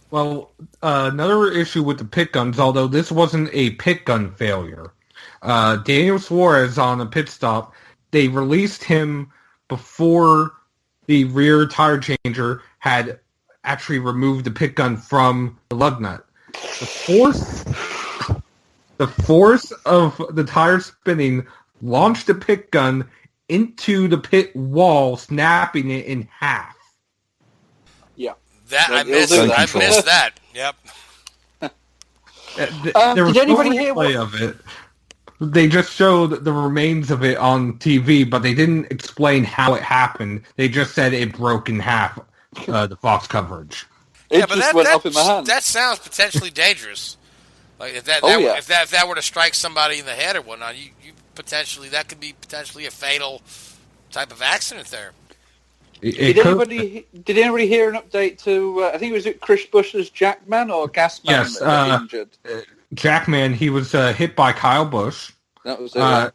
Well, another issue with the pit guns, although this wasn't a pit gun failure. Daniel Suarez on a pit stop, they released him before the rear tire changer had actually removed the pit gun from the lug nut. The force of the tire spinning launched the pit gun into the pit wall, snapping it in half. Yeah. That I missed that. Yep. There was did anybody no hear replay of it. They just showed the remains of it on TV, but they didn't explain how it happened. They just said it broke in half, the Fox coverage. It just went up in my hand. That sounds potentially dangerous. Like if that were to strike somebody in the head or whatnot, you potentially that could be potentially a fatal type of accident there. Did anybody hear an update to? I think it was Chris Bush's Jackman or Gasman yes, that got injured. Jackman, he was hit by Kyle Busch. That was it.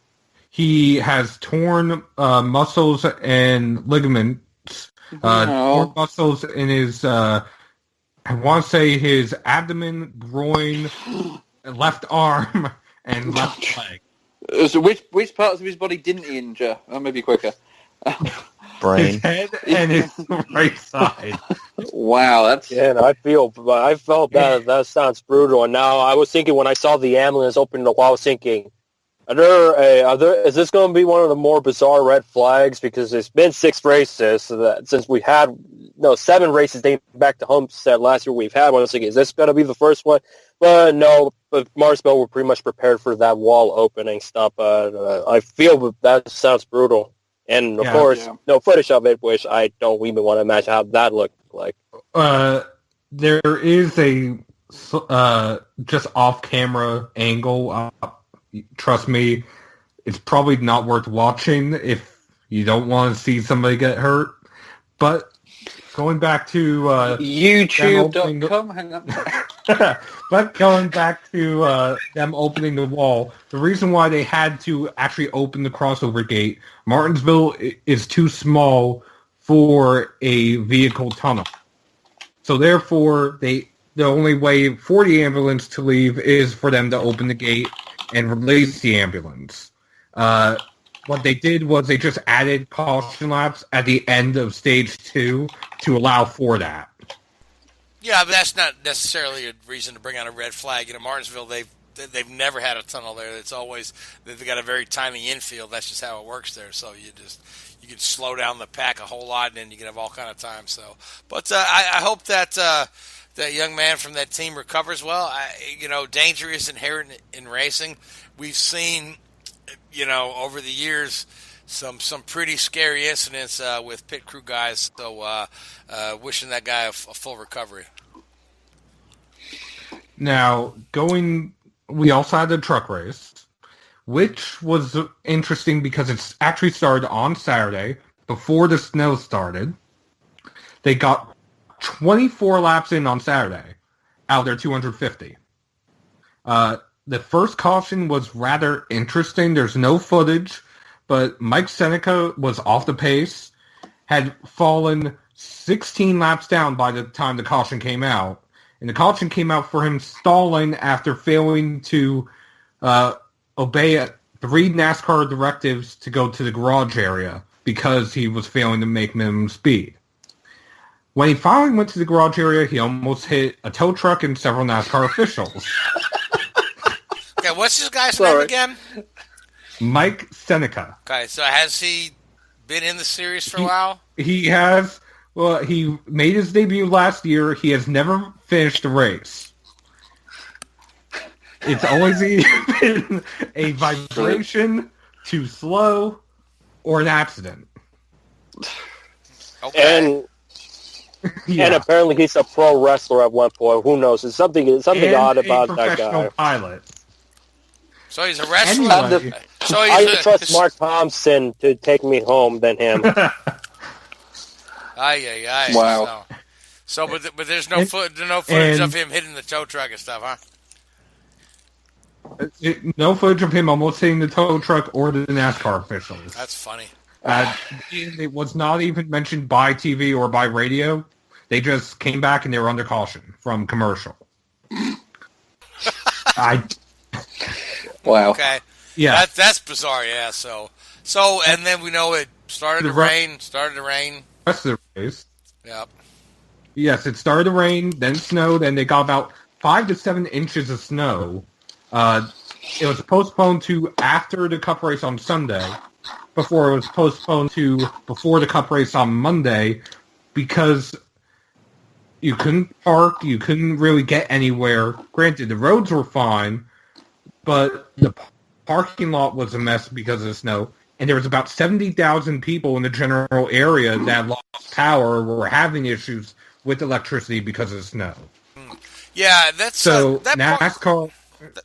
He has torn muscles and ligaments. Torn muscles in his. I want to say his abdomen, groin, left arm, and left leg. So which parts of his body didn't he injure? Or maybe quicker. Brain. His head and his right side. Wow, that's... Yeah, and I felt that sounds brutal. And now I was thinking when I saw the ambulance open the wall, I was thinking, is this going to be one of the more bizarre red flags? Because it's been 6 races since we had 7 races dating back to Homestead last year. We've had one. I was thinking, is this going to be the first one? But no, but Martinsville were pretty much prepared for that wall opening stuff. I feel that sounds brutal. And, of course, no footage of it, which I don't even want to imagine how that looked like. There is a just off-camera angle. Trust me, it's probably not worth watching if you don't want to see somebody get hurt. But going back to... YouTube.com, hang on. But going back to them opening the wall, the reason why they had to actually open the crossover gate, Martinsville is too small for a vehicle tunnel. So therefore, the only way for the ambulance to leave is for them to open the gate and release the ambulance. What they did was they just added caution laps at the end of stage 2 to allow for that. Yeah, but that's not necessarily a reason to bring out a red flag. In Martinsville, they've never had a tunnel there. It's always they've got a very tiny infield. That's just how it works there. So you can slow down the pack a whole lot, and then you can have all kind of time. So, but I hope that that young man from that team recovers well. Danger is inherent in racing. We've seen, over the years, some pretty scary incidents with pit crew guys. So wishing that guy a full recovery. Now, we also had the truck race, which was interesting because it's actually started on Saturday before the snow started. They got 24 laps in on Saturday out of their 250. The first caution was rather interesting. There's no footage, but Mike Seneca was off the pace, had fallen 16 laps down by the time the caution came out. And the caution came out for him stalling after failing to obey 3 NASCAR directives to go to the garage area because he was failing to make minimum speed. When he finally went to the garage area, he almost hit a tow truck and several NASCAR officials. Okay, what's this guy's name again? Mike Seneca. Okay, so has he been in the series for a while? He has. Well, he made his debut last year. He has never finished a race. It's always been a vibration, too slow, or an accident. Okay. And apparently he's a pro wrestler at one point. Who knows? It's something odd about that guy. Pilot. So he's a wrestler. Anyway, I trust Mark Thompson to take me home than him. Wow. So, but there's no footage of him hitting the tow truck and stuff, huh? No footage of him almost hitting the tow truck or the NASCAR officials. That's funny. It was not even mentioned by TV or by radio. They just came back and they were under caution from commercial. Wow. Okay. Yeah. That's bizarre. Yeah. So and then we know it started to rain. Rest of the race. Yep. Yes, it started to rain, then snowed, and they got about 5 to 7 inches of snow. It was postponed to after the Cup race on Sunday, before it was postponed to before the Cup race on Monday, because you couldn't park, you couldn't really get anywhere. Granted, the roads were fine, but the parking lot was a mess because of the snow, and there was about 70,000 people in the general area that lost power or were having issues with electricity because of the snow. Yeah, that's so that NASCAR.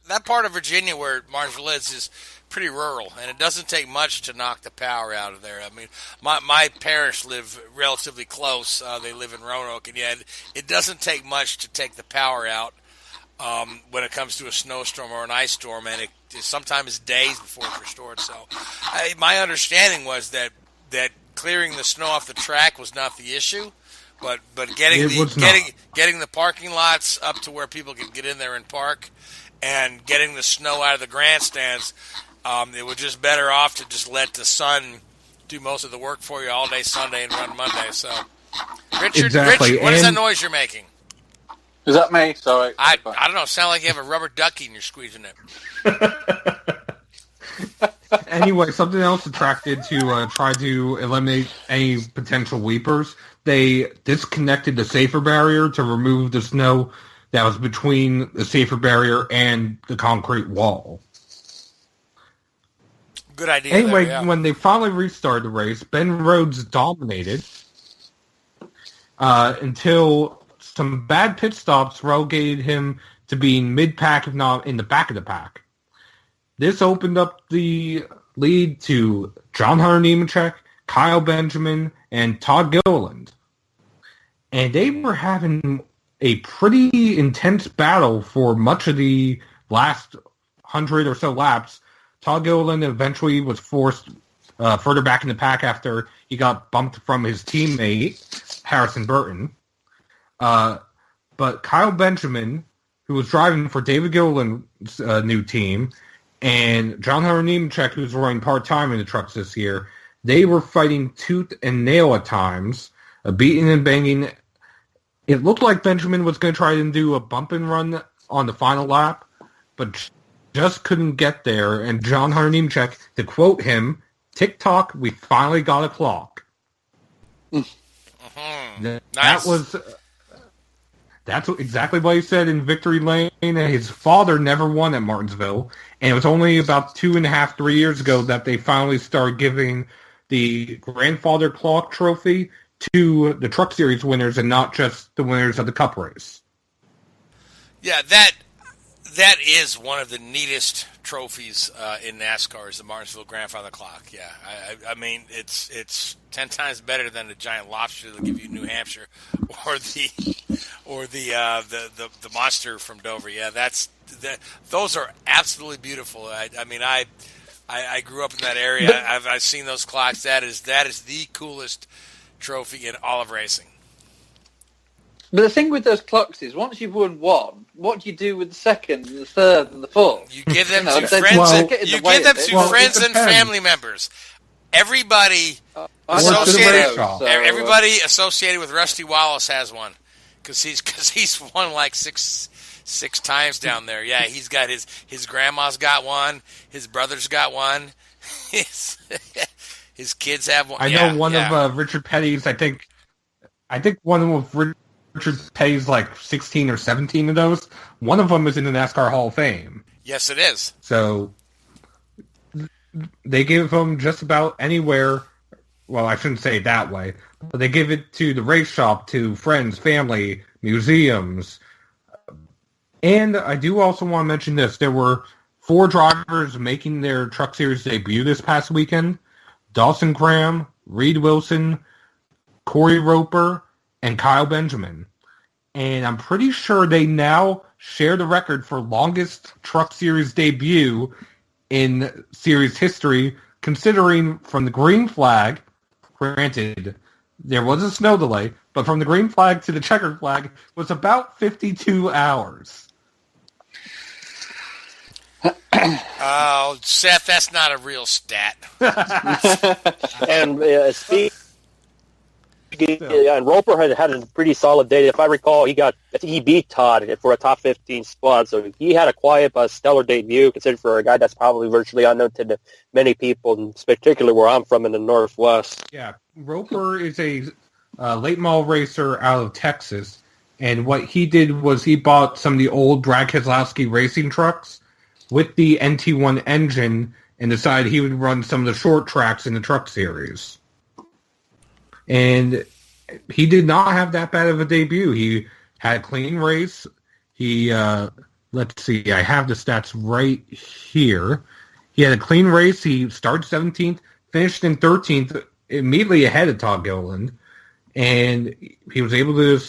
That part of Virginia where Martinsville is pretty rural, and it doesn't take much to knock the power out of there. I mean, my parents live relatively close. They live in Roanoke, and yet it doesn't take much to take the power out when it comes to a snowstorm or an ice storm, and it sometimes days before it's restored. So my understanding was that clearing the snow off the track was not the issue, but getting the parking lots up to where people can get in there and park, and getting the snow out of the grandstands, it was just better off to just let the sun do most of the work for you all day Sunday and run Monday. So, Richard, what is that noise you're making? Is that me? Sorry. I don't know. Sound like you have a rubber ducky and you're squeezing it. Anyway, something else attracted to try to eliminate any potential weepers. They disconnected the safer barrier to remove the snow that was between the safer barrier and the concrete wall. Good idea. Anyway, when they finally restarted the race, Ben Rhodes dominated until some bad pit stops relegated him to being mid-pack, if not in the back of the pack. This opened up the lead to John Hunter Nemechek, Kyle Benjamin, and Todd Gilliland. And they were having a pretty intense battle for much of the last 100 or so laps. Todd Gilliland eventually was forced further back in the pack after he got bumped from his teammate, Harrison Burton. But Kyle Benjamin, who was driving for David Gilliland's new team, and John Hunter Nemechek, who's running part-time in the trucks this year, they were fighting tooth and nail at times, beating and banging. It looked like Benjamin was going to try and do a bump and run on the final lap, but just couldn't get there. And John Hunter Nemechek, to quote him, "Tick-tock, we finally got a clock." Nice. That's exactly what he said in Victory Lane. His father never won at Martinsville, and it was only about 2.5, 3 years ago that they finally started giving the grandfather clock trophy to the Truck Series winners and not just the winners of the Cup race. Yeah, that is one of the neatest trophies in NASCAR is the Martinsville grandfather clock. Yeah, I mean it's 10 times better than the giant lobster they'll give you in New Hampshire, or the monster from Dover. Yeah, those are absolutely beautiful. I mean I grew up in that area. I've seen those clocks. That is the coolest trophy in all of racing. But the thing with those clocks is, once you've won one, what do you do with the second, and the third, and the fourth? You give them to friends and family members. Everybody associated with Rusty Wallace has one, because he's won like six 6 times down there. Yeah, he's got his grandma's got one. His brother's got one. His kids have one. I know one of Richard Petty's. I think one of Richard Petty's like 16 or 17 of those. One of them is in the NASCAR Hall of Fame. Yes, it is. So they give him just about anywhere. Well, I shouldn't say it that way, but they give it to the race shop, to friends, family, museums. And I do also want to mention this. There were 4 drivers making their Truck Series debut this past weekend. Dawson Graham, Reed Wilson, Corey Roper, and Kyle Benjamin. And I'm pretty sure they now share the record for longest Truck Series debut in series history, considering from the green flag, granted, there was a snow delay, but from the green flag to the checkered flag was about 52 hours. Oh, Seth, that's not a real stat. And and Roper had a pretty solid day. If I recall, I think he beat Todd for a top 15 spot. So he had a quiet but stellar debut, considered for a guy that's probably virtually unknown to many people, and particularly where I'm from in the Northwest. Yeah, Roper is a late model racer out of Texas, and what he did was he bought some of the old Brad Keselowski racing trucks with the NT1 engine and decided he would run some of the short tracks in the Truck Series. And he did not have that bad of a debut. He had a clean race. He, let's see, I have the stats right here. He had a clean race. He started 17th, finished in 13th, immediately ahead of Todd Gilliland. And he was able to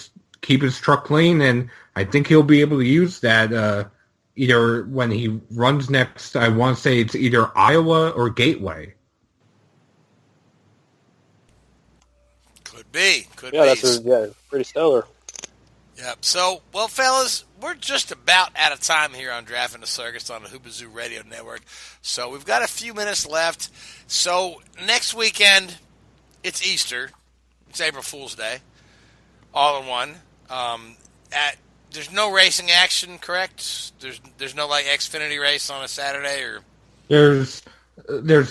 keep his truck clean, and I think he'll be able to use that either when he runs next. I want to say it's either Iowa or Gateway. Could be. That's pretty stellar. Yep. So, well, fellas, we're just about out of time here on Drafting the Circus on the Whoobazoo Radio Network. So we've got a few minutes left. So next weekend, it's Easter. It's April Fool's Day. All in one. There's no racing action, correct? There's no like Xfinity race on a Saturday, or there's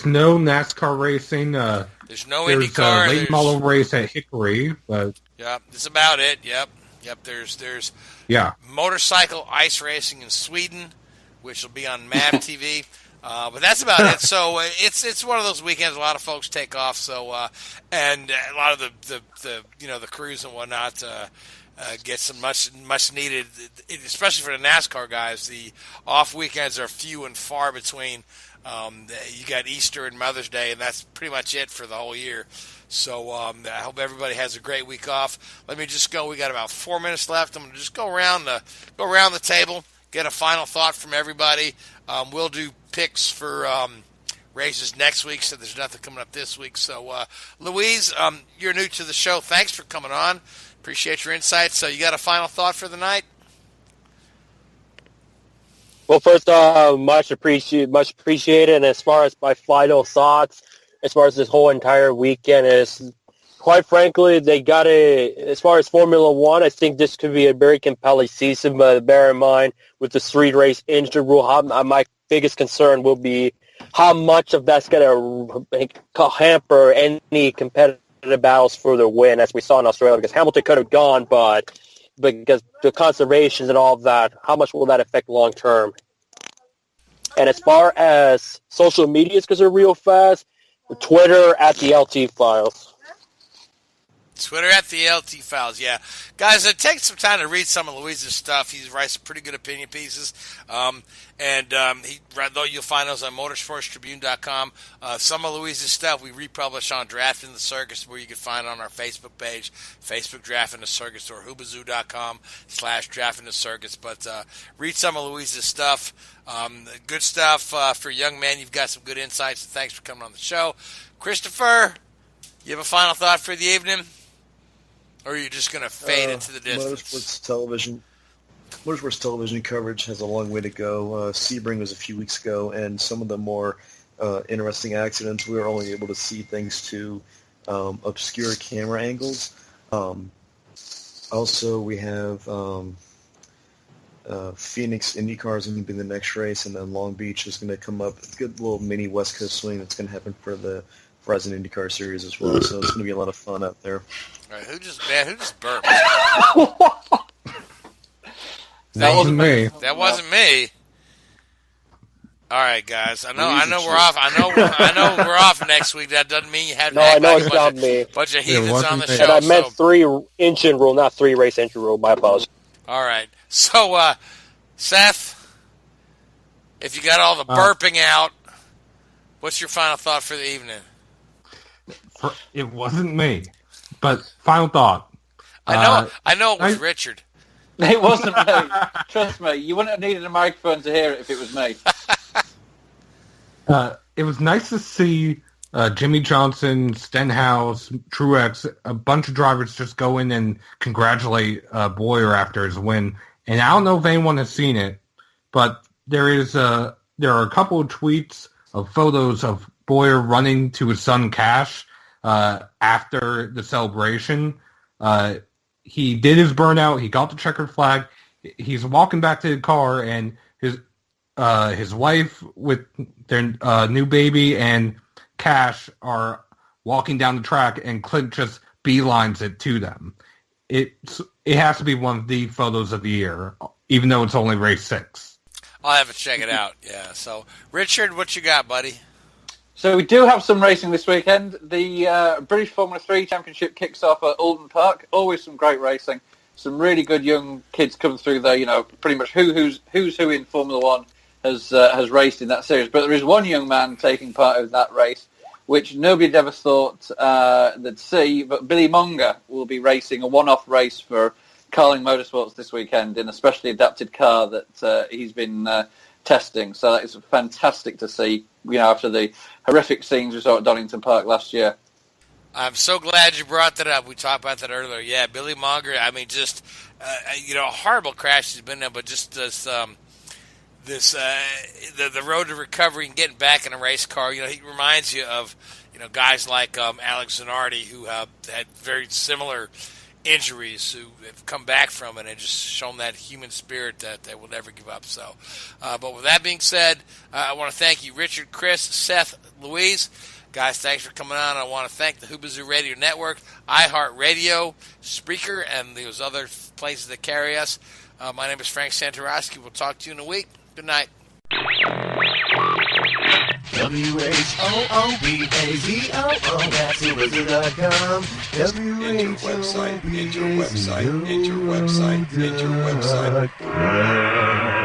no NASCAR racing. There's no IndyCar. There's a late model race at Hickory, but yeah, that's about it. Yep. There's motorcycle ice racing in Sweden, which will be on MAV TV. But that's about it. So it's one of those weekends a lot of folks take off. So and a lot of the crews and whatnot get some much needed, especially for the NASCAR guys. The off weekends are few and far between. You got Easter and Mother's Day, and that's pretty much it for the whole year. So I hope everybody has a great week off. Let me just go. We got about 4 minutes left. I'm going to just go around the table, get a final thought from everybody. We'll do picks for races next week, so there's nothing coming up this week. So, Louise, you're new to the show. Thanks for coming on. Appreciate your insights. So you got a final thought for the night? Well, first, much appreciated. And as far as my final thoughts, as far as this whole entire weekend is, quite frankly, as far as Formula One, I think this could be a very compelling season, but bear in mind, with the 3-race injury rule, my biggest concern will be how much of that's going to hamper any competitive battles for the win, as we saw in Australia, because Hamilton could have gone, but because the conservations and all of that, how much will that affect long term? And as far as social media is concerned, real fast, Twitter at the LT Files. Twitter at the LT Files, yeah. Guys, take some time to read some of Louise's stuff. He writes some pretty good opinion pieces. You'll find those on motorsportstribune.com. Some of Louise's stuff we republish on Drafting the Circus, where you can find it on our Facebook page, Facebook Drafting the Circus, or Whoobazoo.com/Drafting the Circus. But read some of Louise's stuff. Good stuff for young men. You've got some good insights. Thanks for coming on the show. Christopher, you have a final thought for the evening? Or are you just going to fade into the distance? Motorsports television coverage has a long way to go. Sebring was a few weeks ago, and some of the more interesting accidents, we were only able to see thanks to obscure camera angles. Also, we have Phoenix IndyCar is going to be the next race, and then Long Beach is going to come up. It's a good little mini West Coast swing that's going to happen for the Verizon IndyCar Series as well. So it's going to be a lot of fun out there. All right, who just burped? That wasn't me. That wasn't me. All right, guys. I know we're off. I know we're off next week. That doesn't mean you have to act like a bunch of heathens on the show. And I meant 3 engine rule, not 3 race engine rule. My apologies. All right. So, Seth, if you got all the burping out, what's your final thought for the evening? It wasn't me, but final thought. I know it was Richard. It wasn't me. Trust me, you wouldn't have needed a microphone to hear it if it was me. It was nice to see Jimmy Johnson, Stenhouse, Truex, a bunch of drivers just go in and congratulate Boyer after his win. And I don't know if anyone has seen it, but there are a couple of tweets of photos of Boyer running to his son Cash after the celebration. He did his burnout. He got the checkered flag. He's walking back to the car, and his wife with their new baby and Cash are walking down the track, and Clint just beelines it to them. It has to be one of the photos of the year, even though it's only race 6. I'll have to check it out. Yeah. So, Richard, what you got, buddy? So we do have some racing this weekend. The British Formula 3 Championship kicks off at Oulton Park. Always some great racing. Some really good young kids coming through there. You know, pretty much who's who in Formula 1 has raced in that series. But there is one young man taking part in that race, which nobody had ever thought they'd see. But Billy Monger will be racing a one-off race for Carling Motorsports this weekend in a specially adapted car that he's been testing. So that is fantastic to see, you know, after the horrific scenes we saw at Donington Park last year. I'm so glad you brought that up. We talked about that earlier. Yeah, Billy Monger, I mean, just, a horrible crash he's been in, but just this, the road to recovery and getting back in a race car, you know, he reminds you of, you know, guys like Alex Zanardi who had very similar injuries, who have come back from it and just shown that human spirit that they will never give up. So, but with that being said, I want to thank you, Richard, Chris, Seth, Louise. Guys, thanks for coming on. I want to thank the Whoobazoo Radio Network, iHeartRadio, Spreaker, and those other places that carry us. My name is Frank Santoroski. We'll talk to you in a week. Good night. WHOOBAZOO, that's Whoobazoo.com. Enter website.